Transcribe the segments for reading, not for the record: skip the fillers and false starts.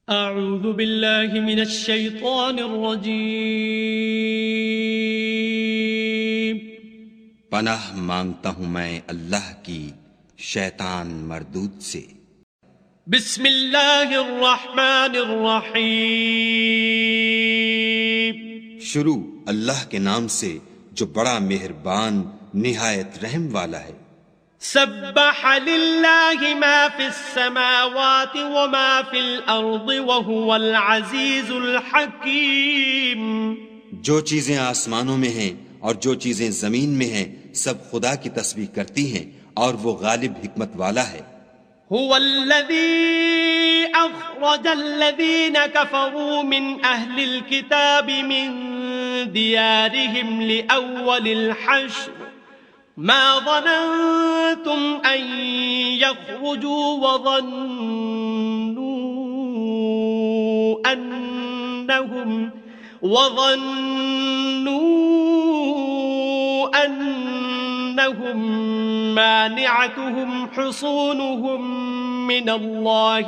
اعوذ باللہ من الشیطان الرجیم۔ پناہ مانگتا ہوں میں اللہ کی شیطان مردود سے۔ بسم اللہ الرحمن الرحیم۔ شروع اللہ کے نام سے جو بڑا مہربان نہایت رحم والا ہے۔ سبح للہ ما فی السماوات وما فی الارض وهو العزیز الحکیم۔ جو چیزیں آسمانوں میں ہیں اور جو چیزیں زمین میں ہیں سب خدا کی تسبیح کرتی ہیں اور وہ غالب حکمت والا ہے۔ هو الذي أخرج الذين كفروا من أهل الكتاب من ديارهم لأول الحشر ما ظننتم أن يخرجوا وظنوا أنهم مانعتهم حصونهم من الله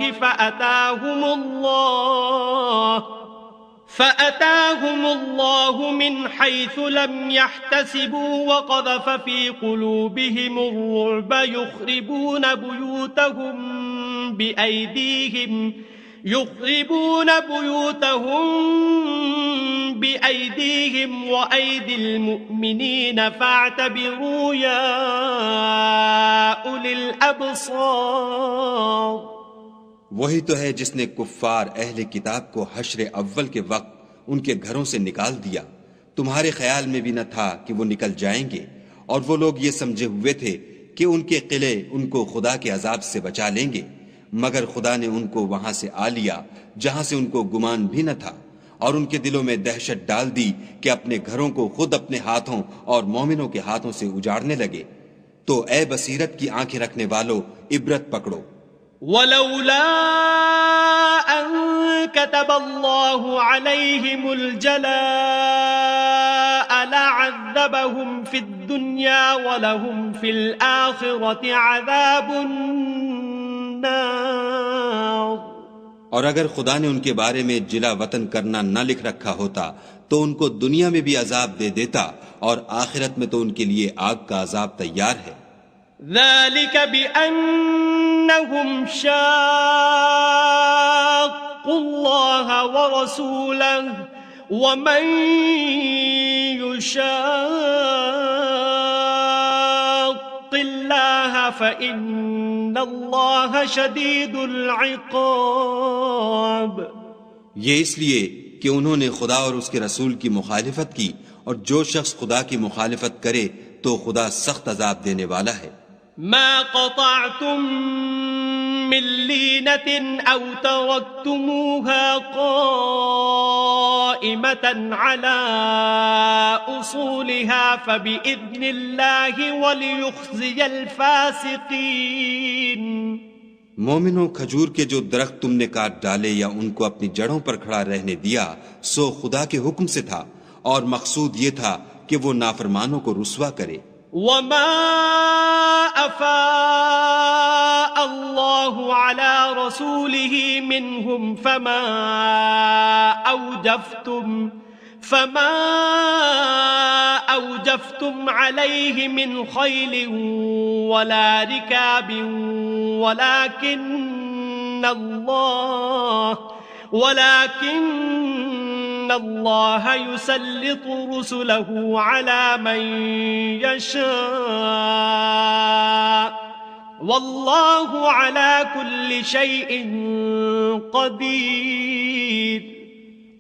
فأتاهم الله من حيث لم يحتسبوا وقذف في قلوبهم الرعب يخربون بأيديهم وأيدي المؤمنين فاعتبروا يا أولي الأبصار۔ وہی تو ہے جس نے کفار اہل کتاب کو حشر اول کے وقت ان کے گھروں سے نکال دیا۔ تمہارے خیال میں بھی نہ تھا کہ وہ نکل جائیں گے، اور وہ لوگ یہ سمجھے ہوئے تھے کہ ان کے قلعے ان کو خدا کے عذاب سے بچا لیں گے، مگر خدا نے ان کو وہاں سے آ لیا جہاں سے ان کو گمان بھی نہ تھا، اور ان کے دلوں میں دہشت ڈال دی کہ اپنے گھروں کو خود اپنے ہاتھوں اور مومنوں کے ہاتھوں سے اجاڑنے لگے۔ تو اے بصیرت کی آنکھیں رکھنے والو عبرت پکڑو۔ ولولا أن كتب الله عليهم الجلاء لعذبهم في الدنيا ولهم في الآخرة عذاب النار۔ اور اگر خدا نے ان کے بارے میں جلا وطن کرنا نہ لکھ رکھا ہوتا تو ان کو دنیا میں بھی عذاب دے دیتا، اور آخرت میں تو ان کے لیے آگ کا عذاب تیار ہے۔ ذلك بأنهم شاقوا الله ورسوله ومن يشاق الله فإن الله شديد العقاب۔ یہ اس لیے کہ انہوں نے خدا اور اس کے رسول کی مخالفت کی، اور جو شخص خدا کی مخالفت کرے تو خدا سخت عذاب دینے والا ہے۔ ما قطعتم من لينة أو تركتموها قائمة على أصولها فبإذن الله وليخزي الفاسقين۔ مومنوں، کھجور کے جو درخت تم نے کاٹ ڈالے یا ان کو اپنی جڑوں پر کھڑا رہنے دیا سو خدا کے حکم سے تھا، اور مقصود یہ تھا کہ وہ نافرمانوں کو رسوا کرے۔ وما أفاء الله على رسوله منهم فما أوجفتم عليه من خيل ولا ركاب ولكن الله يسلط رسله على من يشاء والله على كل شيء قدير۔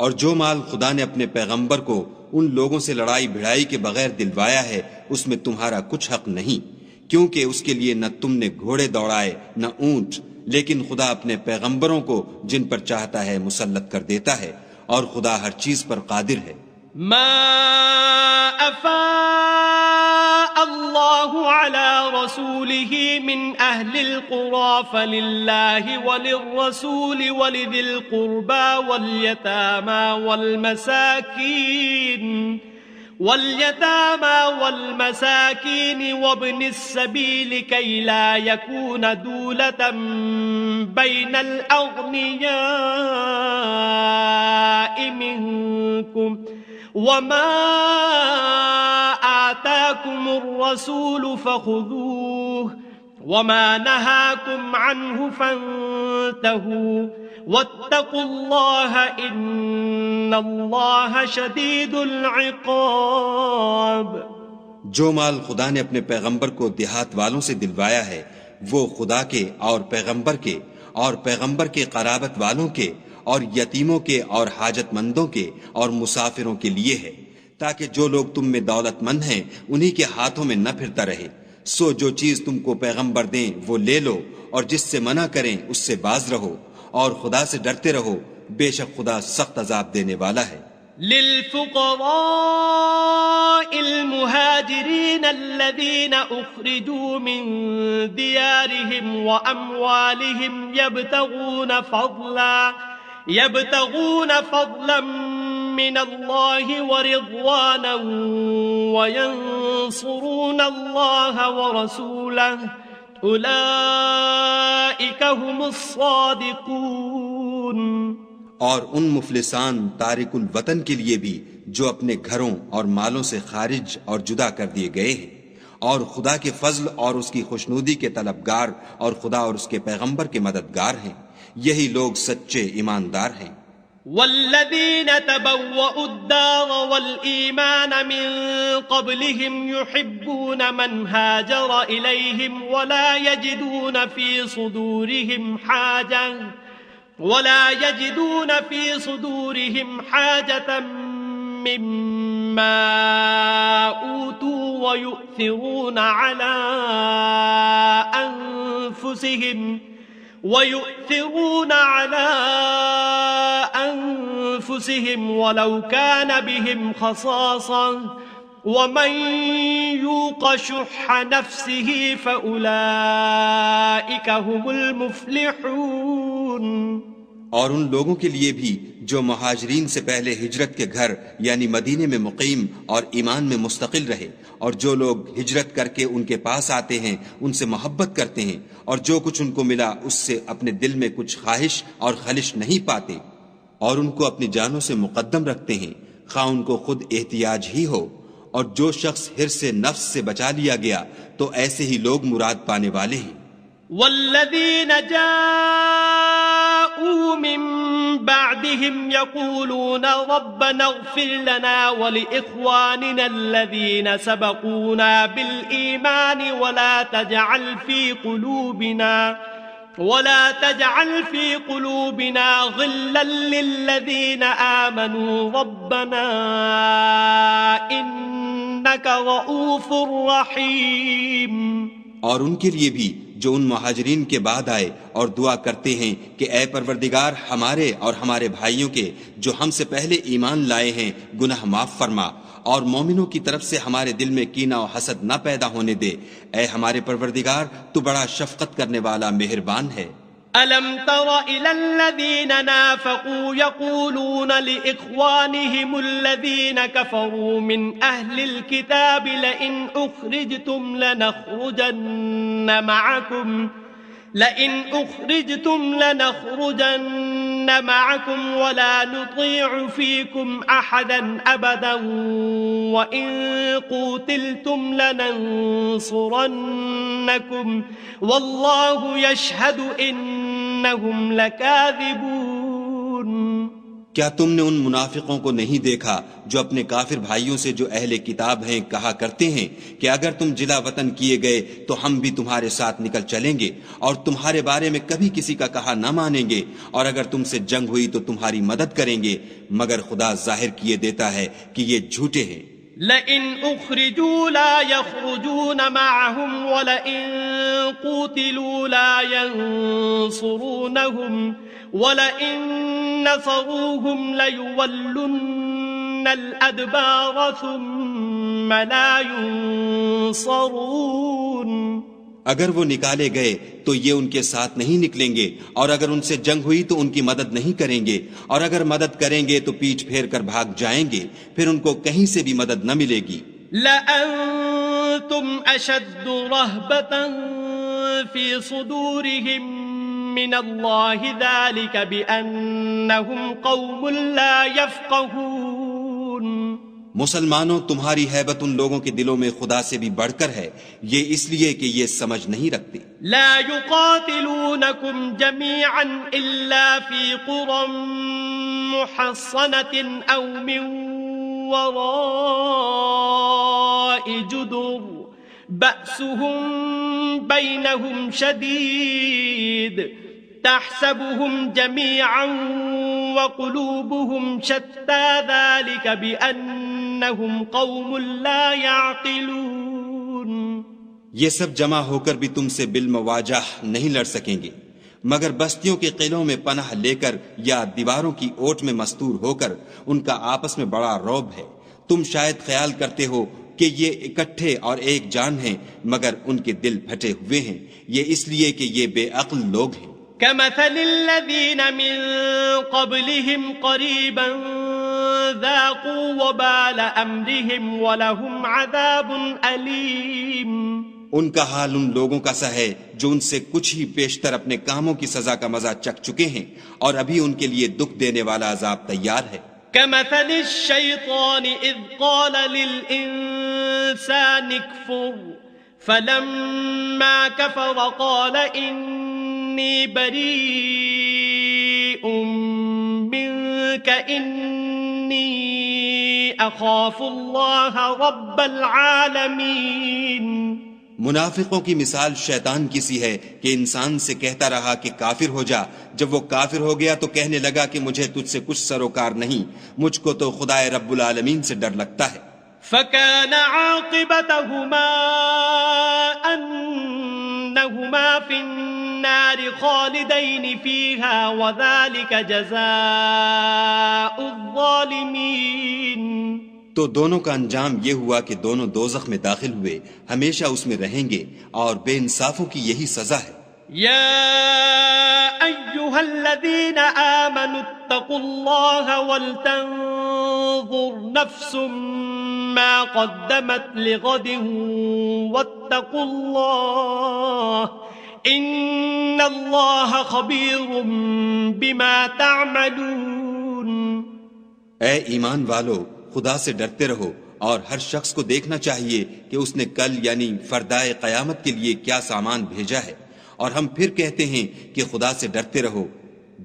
اور جو مال خدا نے اپنے پیغمبر کو ان لوگوں سے لڑائی بھڑائی کے بغیر دلوایا ہے اس میں تمہارا کچھ حق نہیں، کیونکہ اس کے لیے نہ تم نے گھوڑے دوڑائے نہ اونٹ، لیکن خدا اپنے پیغمبروں کو جن پر چاہتا ہے مسلط کر دیتا ہے، اور خدا ہر چیز پر قادر ہے۔ ما افاء الله على رسوله من اهل القرى فلله وللرسول ولذي القربى واليتامى والمساكين وابن السبيل كي لا يكون دولة بين الأغنياء منكم وما آتاكم الرسول فخذوه وما نهاكم عنه فانتهوا واتقوا الله إن الله شديد العقاب. جو مال خدا نے اپنے پیغمبر کو دیہات والوں سے دلوایا ہے وہ خدا کے اور پیغمبر کے قرابت والوں کے اور یتیموں کے اور حاجت مندوں کے اور مسافروں کے لیے ہے، تاکہ جو لوگ تم میں دولت مند ہیں انہی کے ہاتھوں میں نہ پھرتا رہے. سو جو چیز تم کو پیغمبر دیں وہ لے لو، اور جس سے منع کریں اس سے باز رہو، اور خدا سے ڈرتے رہو، بے شک خدا سخت عذاب دینے والا ہے. للفقراء المهاجرين الذين أخرجوا من ديارهم وأموالهم يبتغون فضلا من الله ورضوانا وينصرون الله ورسوله أولئك هم الصادقون. اور ان مفلسان تارک الوطن کے لیے بھی جو اپنے گھروں اور مالوں سے خارج اور جدا کر دیے گئے ہیں اور خدا کے فضل اور اس کی خوشنودی کے طلبگار اور خدا اور اس کے پیغمبر کے مددگار ہیں، یہی لوگ سچے ایماندار ہیں. والذين تبوأوا الدار والإيمان من قبلهم يحبون من هاجر إليهم ولا يجدون في صدورهم حاجة مما أوتوا ويؤثرون على أنفسهم ولو كان بهم خصاصة ومن يوق شح نفسه فأولئك هم المفلحون. اور ان لوگوں کے لیے بھی جو مہاجرین سے پہلے ہجرت کے گھر یعنی مدینے میں مقیم اور ایمان میں مستقل رہے، اور جو لوگ ہجرت کر کے ان کے پاس آتے ہیں ان سے محبت کرتے ہیں اور جو کچھ ان کو ملا اس سے اپنے دل میں کچھ خواہش اور خلش نہیں پاتے، اور ان کو اپنی جانوں سے مقدم رکھتے ہیں خواہ ان کو خود احتیاج ہی ہو، اور جو شخص حرص نفس سے بچا لیا گیا تو ایسے ہی لوگ مراد پانے والے ہیں. والذين جاءوا من بعدهم يقولون ربنا اغفر لنا ولإخواننا الذين سبقونا بالإيمان ولا تجعل في قلوبنا غلا للذين آمنوا ربنا إنك رؤوف رحيم. اور ان کے لیے بھی جو ان مہاجرین کے بعد آئے اور دعا کرتے ہیں کہ اے پروردگار ہمارے اور ہمارے بھائیوں کے جو ہم سے پہلے ایمان لائے ہیں گناہ معاف فرما، اور مومنوں کی طرف سے ہمارے دل میں کینہ و حسد نہ پیدا ہونے دے، اے ہمارے پروردگار تو بڑا شفقت کرنے والا مہربان ہے. أَلَمْ تَرَ إِلَى الَّذِينَ نَافَقُوا يَقُولُونَ لِإِخْوَانِهِمُ الَّذِينَ كَفَرُوا مِنْ أَهْلِ الْكِتَابِ لَئِنْ أُخْرِجْتُمْ لَنَخْرُجَنَّ مَعَكُمْ وَلَا نُطِيعُ فِيكُمْ أَحَدًا أَبَدًا وَإِنْ قُوتِلْتُمْ لَنَنْصُرَنَّكُمْ وَاللَّهُ يَشْهَدُ إِنَّهُمْ لَكَاذِبُونَ. کیا تم نے ان منافقوں کو نہیں دیکھا جو اپنے کافر بھائیوں سے جو اہل کتاب ہیں کہا کرتے ہیں کہ اگر تم جلا وطن کیے گئے تو ہم بھی تمہارے ساتھ نکل چلیں گے اور تمہارے بارے میں کبھی کسی کا کہا نہ مانیں گے، اور اگر تم سے جنگ ہوئی تو تمہاری مدد کریں گے، مگر خدا ظاہر کیے دیتا ہے کہ یہ جھوٹے ہیں. لئن اخرجوا لا يخرجون معهم ولئن قوتلوا لا ينصرونهم ولئن نصروهم ليولن الأدبار ثم لا ينصرون. اگر وہ نکالے گئے تو یہ ان کے ساتھ نہیں نکلیں گے، اور اگر ان سے جنگ ہوئی تو ان کی مدد نہیں کریں گے، اور اگر مدد کریں گے تو پیچھ پھیر کر بھاگ جائیں گے، پھر ان کو کہیں سے بھی مدد نہ ملے گی. لأنتم أشد رهبة في صدورهم من اللہ ذلك بأنهم قوم لا يفقهون. مسلمانوں تمہاری ہیبت ان لوگوں کے دلوں میں خدا سے بھی بڑھ کر ہے، یہ اس لیے کہ یہ سمجھ نہیں رکھتے. لا يقاتلونكم جميعا إلا في قرى محصنة أو من وراء جدر بأسهم بينهم شديد تحسبهم جميعا وقلوبهم شتى ذلك بأنهم قوم لا يعقلون. یہ سب جمع ہو کر بھی تم سے بالمواجہ نہیں لڑ سکیں گے، مگر بستیوں کے قلعوں میں پناہ لے کر یا دیواروں کی اوٹ میں مستور ہو کر ان کا آپس میں بڑا رعب ہے. تم شاید خیال کرتے ہو کہ یہ اکٹھے اور ایک جان ہیں، مگر ان کے دل پھٹے ہوئے ہیں، یہ اس لیے کہ یہ بے عقل لوگ ہیں. كمثل الذين من قبلهم قريبا ذاقوا وبال أمرهم ولهم عذاب أليم. ان کا حال ان لوگوں کا سا ہے جو ان سے کچھ ہی پیشتر اپنے کاموں کی سزا کا مزہ چکھ چکے ہیں، اور ابھی ان کے لیے دکھ دینے والا عذاب تیار ہے. كمثل الشيطان إذ قال للإنسان اكفر فلما كفر قال إني بريء منك إني أخاف الله رب العالمين. منافقوں کی مثال شیطان کی سی ہے کہ انسان سے کہتا رہا کہ کافر ہو جا، جب وہ کافر ہو گیا تو کہنے لگا کہ مجھے تجھ سے کچھ سروکار نہیں، مجھ کو تو خدائے رب العالمین سے ڈر لگتا ہے. فكان عاقبتهما أنهما في النار خالدين فيها وذلك جزاء الظالمين. تو دونوں کا انجام یہ ہوا کہ دونوں دوزخ میں داخل ہوئے، ہمیشہ اس میں رہیں گے، اور بے انصافوں کی یہی سزا ہے. يا أيها الذين آمنوا اتقوا الله ولتنظر نفس ما قدمت لغد واتقوا الله إن الله خبير بما تعملون. اے ایمان والو، خدا سے ڈرتے رہو، اور ہر شخص کو دیکھنا چاہیے کہ اس نے کل یعنی فردائے قیامت کے لیے کیا سامان بھیجا ہے. اور ہم پھر کہتے ہیں کہ خدا سے ڈرتے رہو،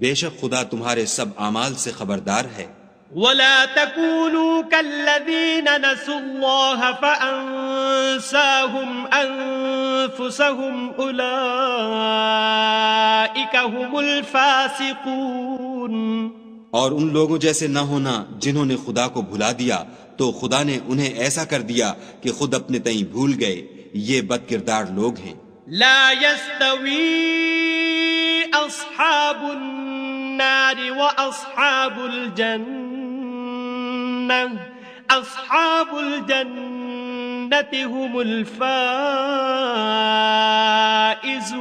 بے شک خدا تمہارے سب اعمال سے خبردار ہے. ولا تكونوا كالذين نسوا الله فأنساهم أنفسهم أولئك هم الفاسقون. اور ان لوگوں جیسے نہ ہونا جنہوں نے خدا کو بھلا دیا تو خدا نے انہیں ایسا کر دیا کہ خود اپنے تئیں بھول گئے، یہ بد کردار لوگ ہیں. لا يستوي أصحاب النار وأصحاب الجنة أصحاب الجنة هم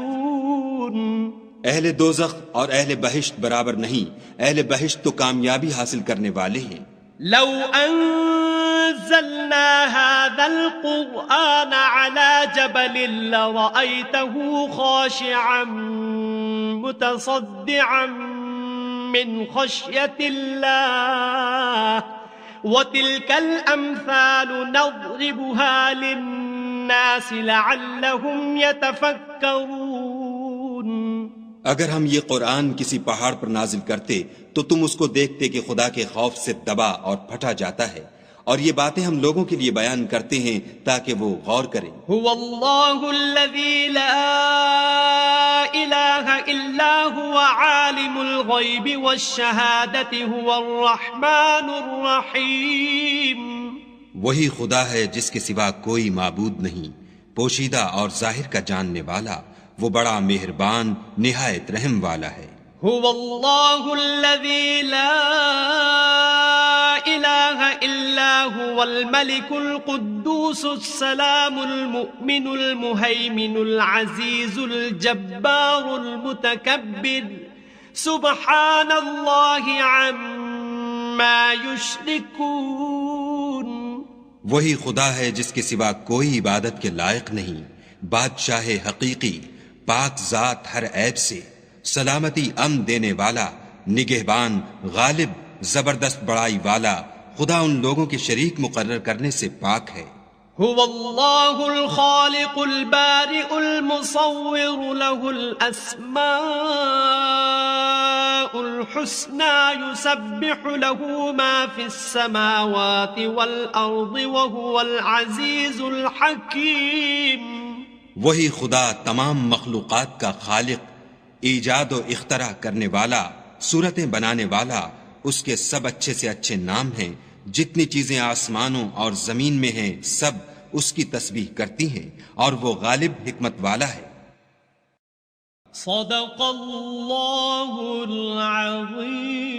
الفائزون. اہل دوزخ اور اہل بہشت برابر نہیں، اہل بہشت تو کامیابی حاصل کرنے والے ہیں. لو أنزلنا هذا القرآن على جبل لرأيته خاشعا متصدعا من خشية الله وتلك الأمثال نضربها للناس لعلهم يتفكرون. اگر ہم یہ قرآن کسی پہاڑ پر نازل کرتے تو تم اس کو دیکھتے کہ خدا کے خوف سے دبا اور پھٹا جاتا ہے، اور یہ باتیں ہم لوگوں کے لیے بیان کرتے ہیں تاکہ وہ غور کریں. هو الله الذي لا إله إلا هو عالم الغيب والشهادة هو الرحمن الرحيم. وہی خدا ہے جس کے سوا کوئی معبود نہیں، پوشیدہ اور ظاہر کا جاننے والا، وہ بڑا مہربان نہایت رحم والا ہے. هو الله الذي لا إله إلا هو الملك القدوس السلام المؤمن المهيمن العزيز الجبار المتكبر سبحان الله عما يشركون. وہی خدا ہے جس کے سوا کوئی عبادت کے لائق نہیں، بادشاہ حقیقی، پاک ذات ہر عیب سے، سلامتی امن دینے والا، نگہبان، غالب، زبردست بڑائی والا، خدا ان لوگوں کے شریک مقرر کرنے سے پاک ہے۔ هو الله الخالق البارئ المصور له الأسماء الحسنى يسبح له ما في السماوات والأرض وهو العزيز الحكيم۔ وہی خدا تمام مخلوقات کا خالق، ایجاد و اختراع کرنے والا، صورتیں بنانے والا، اس کے سب اچھے سے اچھے نام ہیں۔ جتنی چیزیں آسمانوں اور زمین میں ہیں سب اس کی تسبیح کرتی ہیں، اور وہ غالب حکمت والا ہے۔ صدق اللہ العظیم۔